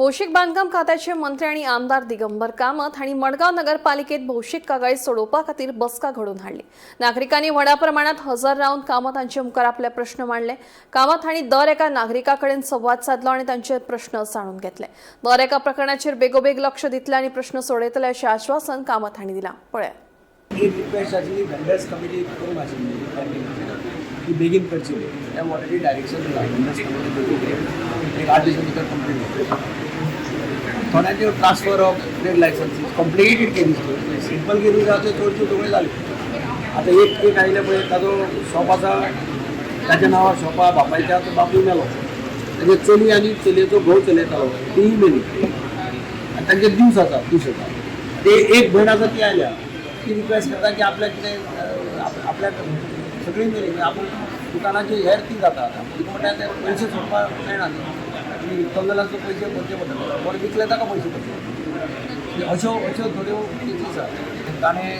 भौशिक बांधकाम खात्याचे मंत्री आणि आमदार दिगंबर कामत आणि मडगाव नगरपालिकेत भौशिक कागाळी सोडोवपा खातीर बसका घडोवन हाडली। नागरिकांनी व्हडा प्रमाणात हजर रावन कामत हांचे मुखार आपले प्रश्न मांडले। कामत हांणी दर एका नागरिका कडेन संवाद साधलो आणि तांचे प्रश्न जाणून घेतले। दर एका प्रकरणाचेर बेगोबेग लक्ष दितले आणि प्रश्न सोडयतले अशें आश्वासन कामत हांणी दिलां। पळयात। एक रिक्वेस्ट आशिल्ली वेंडर्स कमिटी करून आशिल्ली ती बेगीन करची त्या ऑलरेडी डायरेक्शन दिला वेंडर्स कमिटी एक 8 दिसां भितर कंप्लीट थोड्यांचे transfer of trade licences completed केली सिंपल केली जाते चडच्यो सगळ्यो जाली। आतां एक आयले पळय ताजो शॉप आसा ताच्या नांवार शॉपा बापायच्या तो बापूय मेलो ताजे चली आनी चलयेचो घोव चलयतालो तीय मेली आनी तांचे दिवस आसा ते एक भयण आसा ती आयल्या ती रिक्वेस्ट करता की आपल्याक कितें आपल्याक सगळी मेली म्हणजे आपण दुकानाचे हेर ती जाता आतां कितें म्हणटा ते पयशे सोडपाक मेळना न्ही विकतलो जाल्यार तो पयशे भरचे पडटले बरें विकले ताका पयशे पडटले अश्यो थोड्यो केसी आसा ताणें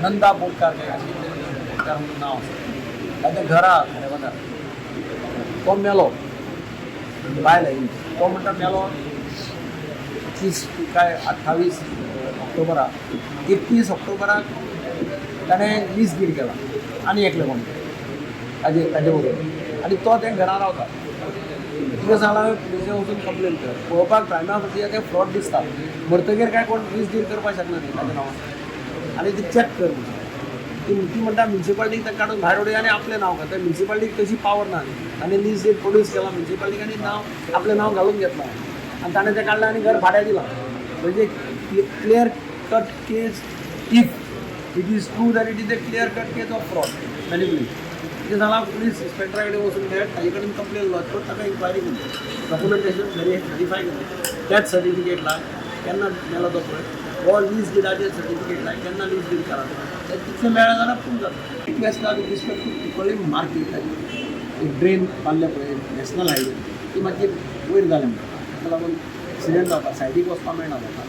नंदा बोडकार म्हणून नांव आसा ताचें घर आहा खारेबाजार तो मेलो बायल आयिल्ली तो म्हणटा मेलो 28 ऑक्टोबराक 31 ऑक्टोबराक ताणें लीज डीड केला आनी एकले कोण ताजे बरोबर आनी तो ते घरा रावता कितें सांगला पुलिशें वचून कंप्लेन कर पळोवपाक टायमा खातीर तें फ्रॉड दिसता मरतगीर काय कोण लीज डीड करपाक शकना न्ही ताच्या नांवान आनी ती चॅक कर ती म्हणटा म्युन्सिपाल्टीक तें काडून भायर उडय आनी आपलें नांव घालता म्युन्सिपाल्टीक तशी पावर ना आनी लीज डीड प्रोड्यूस केला म्युन्सिपाल्टीक आनी नांव आपलें नांव घालून घेतला आनी ताणें तें काडलें आनी घर भाड्याक दिलां म्हणजे clear cut case if it is true that it is a clear cut case of fraud manipulation कितें सांगलां पुलीस इन्स्पेक्टरा कडेन वचून मेळत ताजे कडेन कंप्लेन लॉज करून ताका इन्क्वायरी केली डॉक्युमेंटेशन व्हेरीफाय केलें त्याच सर्टिफिकेट लाय केन्ना मेलो तो पळय हो लीज डिडाचेर सर्टिफिकेट लाय केन्ना लीज डीड करा तें तितलें मेळ्ळें जाल्यार प्रूव जाता request with respect to equally market एक ड्रेन बांदले पळय नॅशनल हायवे ती मातशी वयर जालें म्हणटा ताका लागून एक्सिडेंट जावपा सायडीक वचपाक मेळना जाता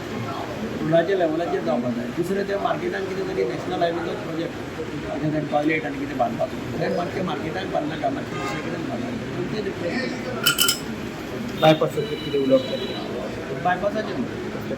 रोडाच्या लेवलाचेर जावपाक जाय दुसरें त्या मार्केटान कितें तरी नॅशनल हायवेचो प्रोजेक्ट तें टॉयलेट आनी कितें बांदपाचो तें मातशें मार्केटान बांदना का मातशें दुसरे कडेन बांदना बायपासाचेर कितें उलोवप बायपासाचेर